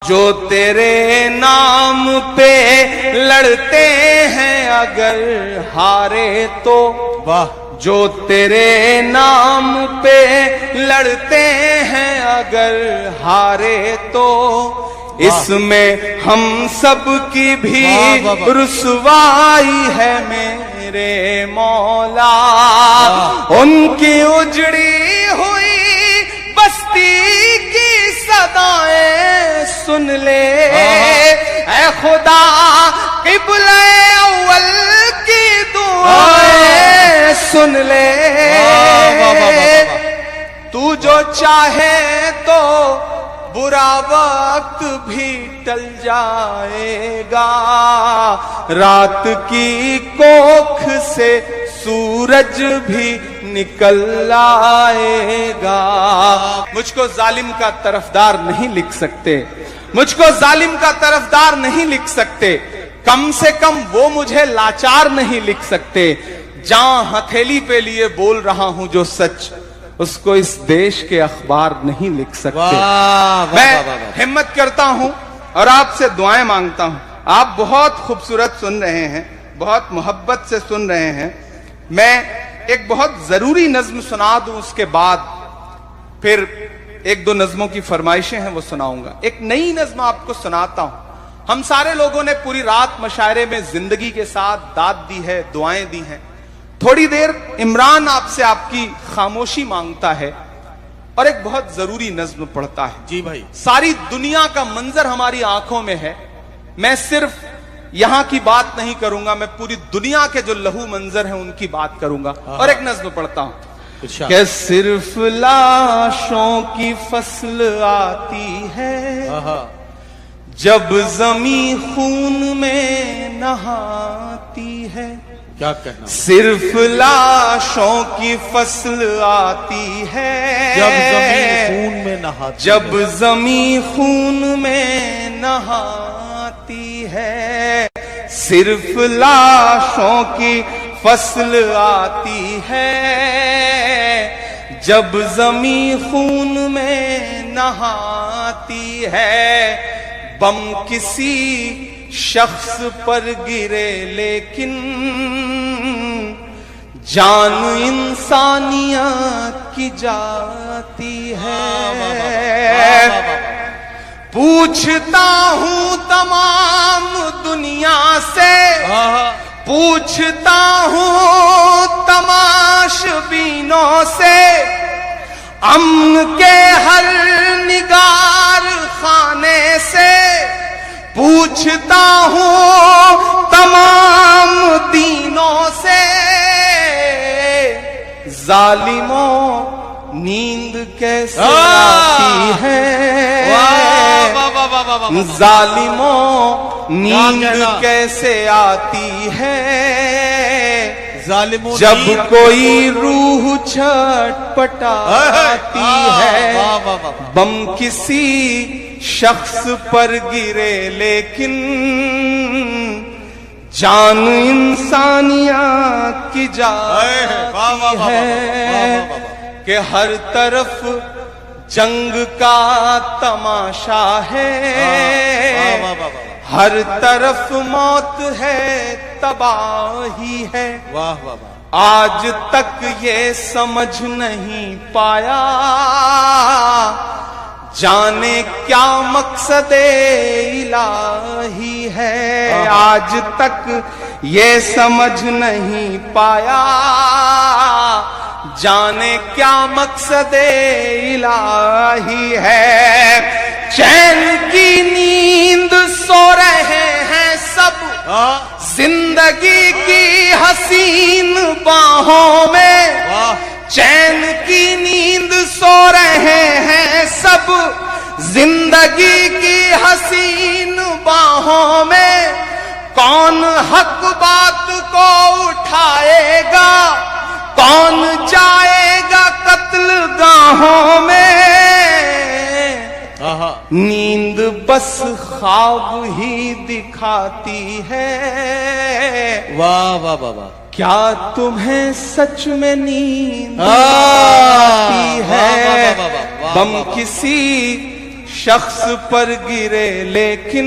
جو تیرے نام پہ لڑتے ہیں اگر ہارے تو، جو تیرے نام پہ لڑتے ہیں اگر ہارے تو، اس میں ہم سب کی بھی رسوائی ہے میرے مولا۔ ان کی اجڑی ہوئی بستی کی صدائیں سن لے، اے خدا قبلہ اول کی دعائیں سن لے۔ تو جو چاہے تو برا وقت بھی ٹل جائے گا، رات کی کوکھ سے سورج بھی نکل آئے گا۔ مجھ کو ظالم کا طرفدار نہیں لکھ سکتے، مجھ کو ظالم کا طرفدار نہیں لکھ سکتے، کم سے کم وہ مجھے لاچار نہیں لکھ سکتے۔ جہاں ہتھیلی پہ لیے بول رہا ہوں جو سچ، اس کو اس دیش کے اخبار نہیں لکھ سکتے۔ میں ہمت کرتا ہوں اور آپ سے دعائیں مانگتا ہوں۔ آپ بہت خوبصورت سن رہے ہیں، بہت محبت سے سن رہے ہیں۔ میں ایک بہت ضروری نظم سنا دوں، اس کے بعد پھر ایک دو نظموں کی فرمائشیں ہیں وہ سناؤں گا۔ ایک نئی نظم آپ کو سناتا ہوں۔ ہم سارے لوگوں نے پوری رات مشاعرے میں زندگی کے ساتھ داد دی ہے، دعائیں دی ہیں۔ تھوڑی دیر عمران آپ سے آپ کی خاموشی مانگتا ہے اور ایک بہت ضروری نظم پڑھتا ہے۔ جی بھائی۔ ساری دنیا کا منظر ہماری آنکھوں میں ہے، میں صرف یہاں کی بات نہیں کروں گا، میں پوری دنیا کے جو لہو منظر ہیں ان کی بات کروں گا۔ اور ایک نظم پڑھتا ہوں کہ صرف لاشوں کی فصل آتی ہے جب زمین خون میں نہاتی ہے۔ کیا کہنا؟ صرف لاشوں کی فصل آتی ہے جب زمین خون میں نہاتی، جب زمین خون میں نہاتی ہے۔ صرف لاشوں کی فصل آتی ہے جب زمین خون میں نہاتی ہے۔ بم کسی شخص پر گرے لیکن جان انسانیت کی جاتی ہے۔ پوچھتا ہوں تمام دنیا سے، پوچھتا ہوں تماشبینوں سے، امن کے ہر نگار خانے سے، پوچھتا ہوں تمام دینوں سے، ظالموں نیند کیسے آتی ہے، ظالموں نیند کیسے آتی ہے، جب کوئی روح چھٹپٹاتی ہے۔ بم کسی شخص پر گرے لیکن جان انسانیت کی جاتی ہے، کہ ہر طرف جنگ کا تماشا ہے، ہر طرف موت ہے، تباہی ہے۔ آج تک یہ سمجھ نہیں پایا جانے کیا مقصد الہی ہے، آج تک یہ سمجھ نہیں پایا جانے کیا مقصد الہی ہے۔ چین کی نیند سو رہے ہیں سب زندگی کی حسین باہوں میں، چین کی نیند سو رہے ہیں سب زندگی کی حسین باہوں میں، کون حق بات کو اٹھائے گا، کون جائے گا قتل گاہوں میں، نیند بس خواب ہی دکھاتی ہے۔ واہ واہ واہ واہ، کیا تمہیں سچ میں نیند آتی ہے؟ بم کسی शख्स पर गिरे लेकिन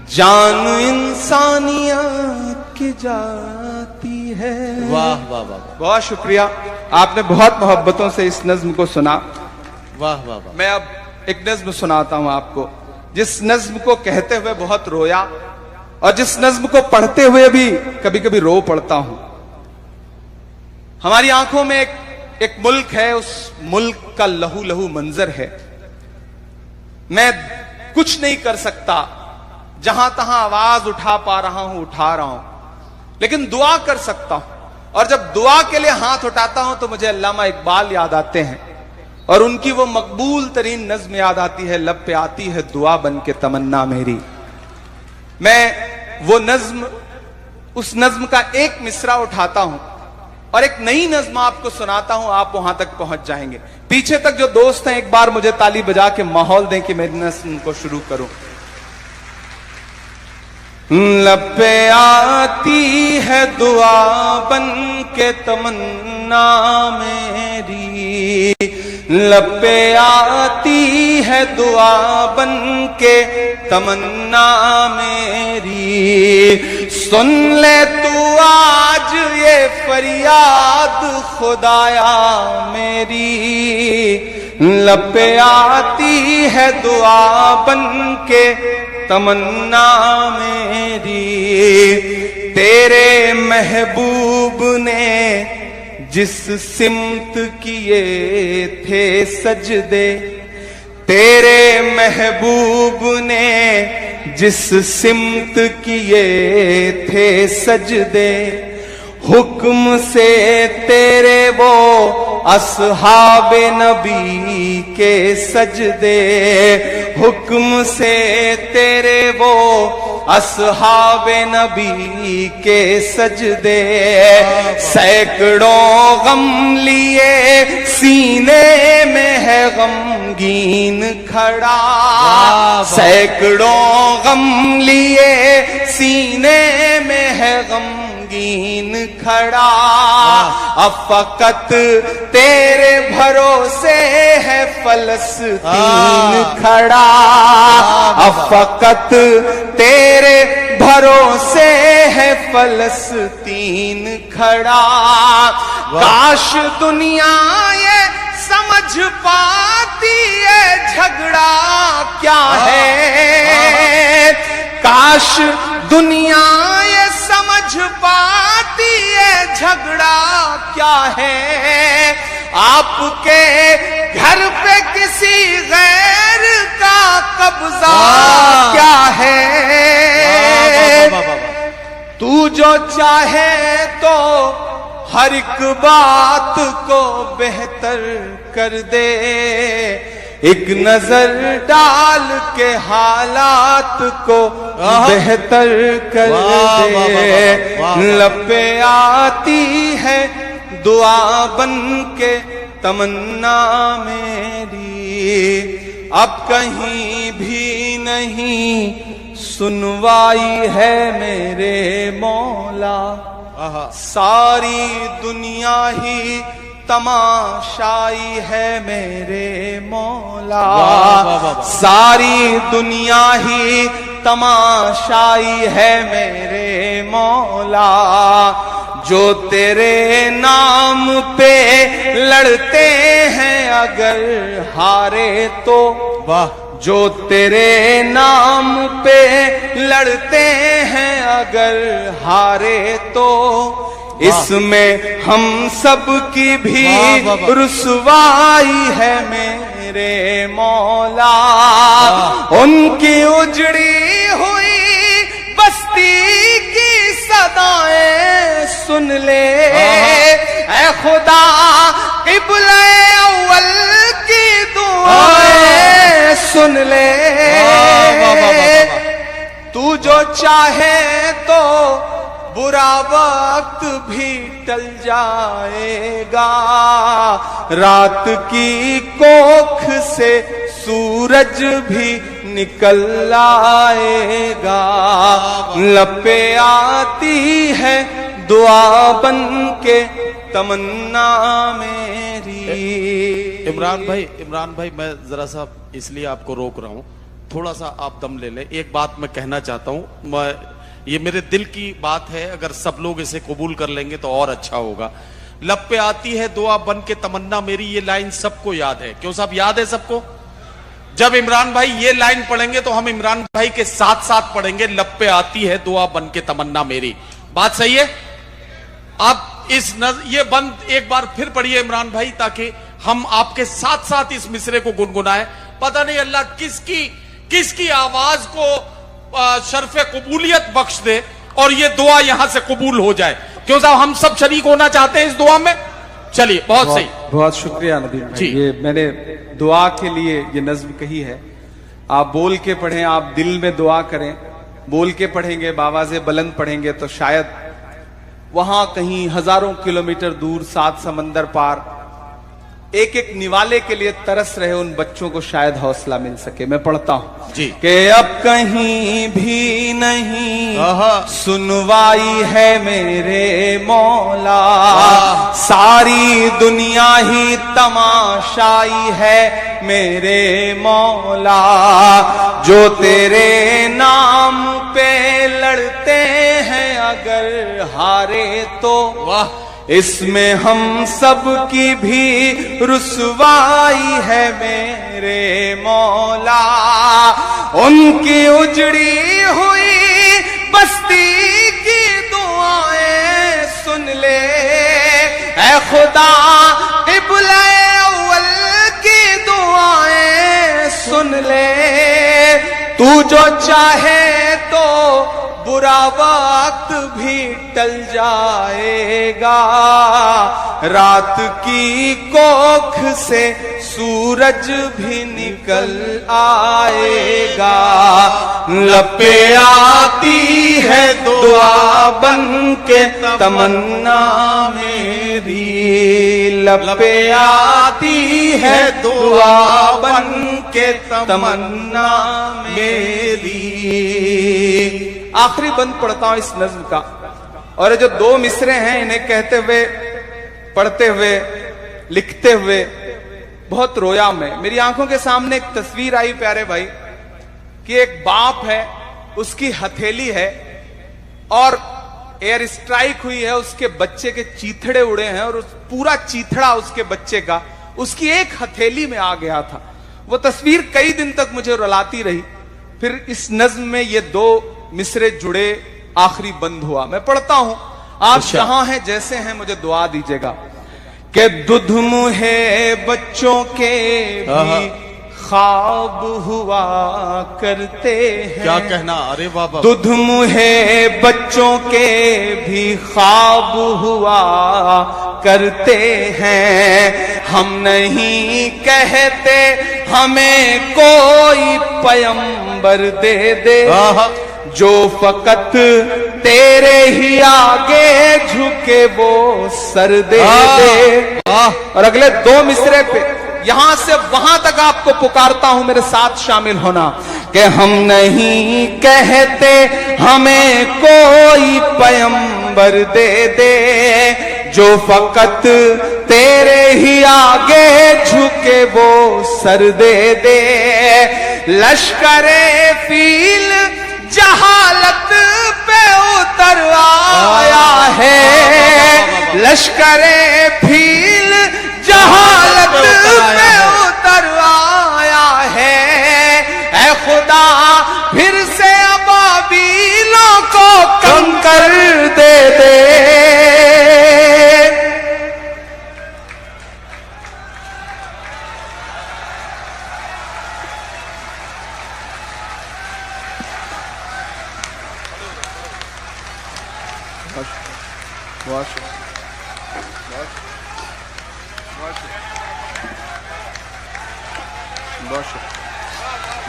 जान इंसानियत की जाती है। वाह वाह वाह बहुत शुक्रिया, आपने बहुत मोहब्बतों से इस नज्म को सुना। वाह वाह वाह। मैं अब एक नज्म सुनाता हूं आपको, जिस नज्म को कहते हुए बहुत रोया और जिस नज्म को पढ़ते हुए भी कभी कभी रो पड़ता हूं। हमारी आंखों में एक मुल्क है, उस मुल्क का लहू लहू मंजर है। मैं कुछ नहीं कर सकता, जहां तहां आवाज उठा पा रहा हूं उठा रहा हूं, लेकिन दुआ कर सकता हूं। और जब दुआ के लिए हाथ उठाता हूं तो मुझे अल्लामा इकबाल याद आते हैं और उनकी वो मकबूल तरीन नज्म याद आती है, लब पे आती है दुआ बन के तमन्ना मेरी। मैं वो नज्म, उस नज्म का एक मिसरा उठाता हूं और एक नई नज्म आपको सुनाता हूं, आप वहां तक पहुंच जाएंगे। पीछे तक जो दोस्त हैं एक बार मुझे ताली बजा के माहौल दें कि मैं नज्म को शुरू करूं। लब पे आती है दुआ बन के तमन्ना मेरी, लब पे आती है दुआ बन के तमन्ना मेरी। सुन ले तू आज ये फरियाद खुदाया मेरी, लब पे आती है दुआ बन के तमन्ना मेरी। तेरे महबूब ने जिस सिमत किए थे सजदे, तेरे महबूब ने जिस सिमत किए थे सजदे, हुक्म से तेरे वो असहाबे नबी के सजदे, हुक्म से तेरे वो असहाबे नबी के सजदे। सैकड़ों गम लिए सीने में है गमगीन खड़ा, सैकड़ों गम लिए सीने में है गमगीन खड़ा। अब फकत तेरे भरोसे है फलस्तीन खड़ा, अब फकत तेरे भरोसे है फलस्तीन खड़ा। काश दुनिया ये समझ पाती है झगड़ा क्या है, काश दुनिया ये समझ पाती है झगड़ा क्या है। आपके घर पे किसी गैर का कब्जा क्या है। तू जो चाहे तो हर एक बात को बेहतर कर दे, एक नजर डाल के हालात को बेहतर कर दे। लब पे आती है दुआ बन के तमन्ना मेरी, अब कहीं भी नहीं सुनवाई है मेरे मौला। सारी दुनिया ही तमाशाई है मेरे मौला, सारी दुनिया ही तमाशाई है मेरे मौला। जो तेरे नाम पे लड़ते हैं अगर हारे तो, वाह, जो तेरे नाम पे लड़ते हैं अगर हारे तो, इसमें हम सब की भी रुसवाई है मेरे मौला। उनकी उजड़ी हुई बस्ती की सदाएं सुन ले ऐ खुदा, क़िबला अव्वल की दुआएं सुन ले। तू जो चाहे तो बुरा वक्त भी टल जाएगा, रात की कोख से सूरज भी निकल आएगा। लब पे आती है दुआ बन के तमन्ना मेरी। इमरान भाई मैं जरा सा इसलिए आपको रोक रहा हूं, थोड़ा सा आप दम ले लें। एक बात मैं कहना चाहता हूं, ये मेरे दिल की बात है, अगर सब लोग इसे कबूल कर लेंगे तो और अच्छा होगा। लब पे आती है दुआ बन के तमन्ना मेरी, ये लाइन सबको याद है। क्यों साहब, याद है सबको? जब इमरान भाई ये लाइन पढ़ेंगे तो हम इमरान भाई के साथ साथ पढ़ेंगे, लब पे आती है दुआ बन के तमन्ना मेरी। बात सही है? आप ये बंद एक बार फिर पढ़िए इमरान भाई, ताकि हम आपके साथ साथ इस मिसरे को गुनगुनाएं। पता नहीं अल्लाह किसकी आवाज को शर्फ कबूलियत बख्श दे और ये दुआ यहां से कबूल हो जाए। क्यों साहब, हम सब शरीक होना चाहते हैं इस दुआ में। चलिए, बहुत सही, बहुत शुक्रिया नदीम भाई। ये मैंने दुआ के लिए ये नज्म कही है। आप बोल के पढ़ें, आप दिल में दुआ करें। बोल के पढ़ेंगे, बावाज़े बुलंद पढ़ेंगे तो शायद वहां कहीं हजारों किलोमीटर दूर, सात समंदर पार, एक एक निवाले के लिए तरस रहे उन बच्चों को शायद हौसला मिल सके। मैं पढ़ता हूं जी कि अब कहीं भी नहीं सुनवाई है मेरे मौला, सारी दुनिया ही तमाशाई है मेरे मौला, जो तेरे नाम पे लड़ते हैं अगर हारे तो वाह, इसमें हम सब की भी रुसवाई है मेरे मौला, उनकी उजड़ी हुई बस्ती की दुआएं सुन ले ऐ खुदा, क़िबला अव्वल की दुआएं सुन ले, तू जो चाहे तो बुरा वक्त भी टल जाएगा, रात की कोख से सूरज भी निकल आएगा, लपे आती है दुआ बन के तमन्ना मेरी, लपे आती है दुआ बन के तमन्ना मेरी। आखिरी बंद पढ़ता हूं इस नज्म का, और ये जो दो मिसरे हैं इन्हें कहते हुए, पढ़ते हुए, लिखते हुए बहुत रोया मैं। मेरी आंखों के सामने एक तस्वीर आई प्यारे भाई, कि एक बाप है, उसकी हथेली है और एयर स्ट्राइक हुई है, उसके बच्चे के चीथड़े उड़े हैं और उस पूरा चीथड़ा उसके बच्चे का उसकी एक हथेली में आ गया था। वो तस्वीर कई दिन तक मुझे रुलाती रही। फिर इस नज्म में ये दो मिसरे जुड़े, आखिरी बंद हुआ। मैं पढ़ता हूं, आप जहां हैं जैसे हैं मुझे दुआ दीजिएगा। कि दुध मुहे बच्चों के भी ख्वाब हुआ करते हैं। क्या कहना, अरे बाबा। दुध मुहे बच्चों के भी ख्वाब हुआ करते हैं, हम नहीं कहते हमें कोई पैगंबर दे दे, जो फकत तेरे ही आगे झुके वो सर दे दे। और अगले दो मिसरे पे यहां से वहां तक आपको पुकारता हूं, मेरे साथ शामिल होना। कि हम नहीं कहते हमें कोई पैगंबर दे दे, जो फकत तेरे ही आगे झुके वो सर दे दे, लश्करे फील जहालत पे उतर आया है, लश्करे फील जहालत पे उतर आया है, ऐ खुदा फिर से अबाबीलों को कंकर दे दे।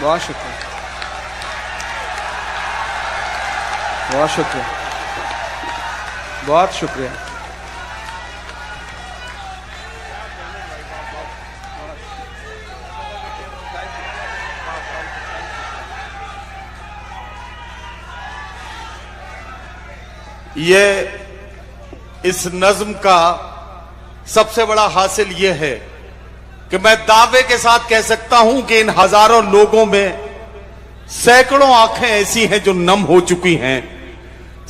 बहुत शुक्रिया, बहुत शुक्रिया, बहुत शुक्रिया। ये इस नज्म का सबसे बड़ा हासिल ये है کہ میں دعوے کے ساتھ کہہ سکتا ہوں کہ ان ہزاروں لوگوں میں سینکڑوں آنکھیں ایسی ہیں جو نم ہو چکی ہیں،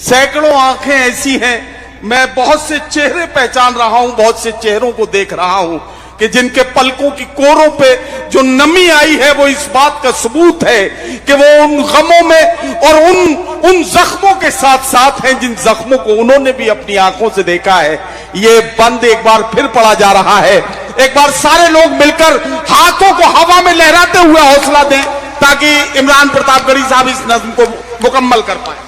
سینکڑوں آنکھیں ایسی ہیں، میں بہت سے چہرے پہچان رہا ہوں، بہت سے چہروں کو دیکھ رہا ہوں کہ جن کے پلکوں کی کوروں پہ جو نمی آئی ہے وہ اس بات کا ثبوت ہے کہ وہ ان غموں میں اور ان زخموں کے ساتھ ساتھ ہیں جن زخموں کو انہوں نے بھی اپنی آنکھوں سے دیکھا ہے۔ یہ بند ایک بار پھر پڑا جا رہا ہے، ایک بار سارے لوگ مل کر ہاتھوں کو ہوا میں لہراتے ہوئے حوصلہ دیں تاکہ عمران پرتاپ گڑھی صاحب اس نظم کو مکمل کر پائیں۔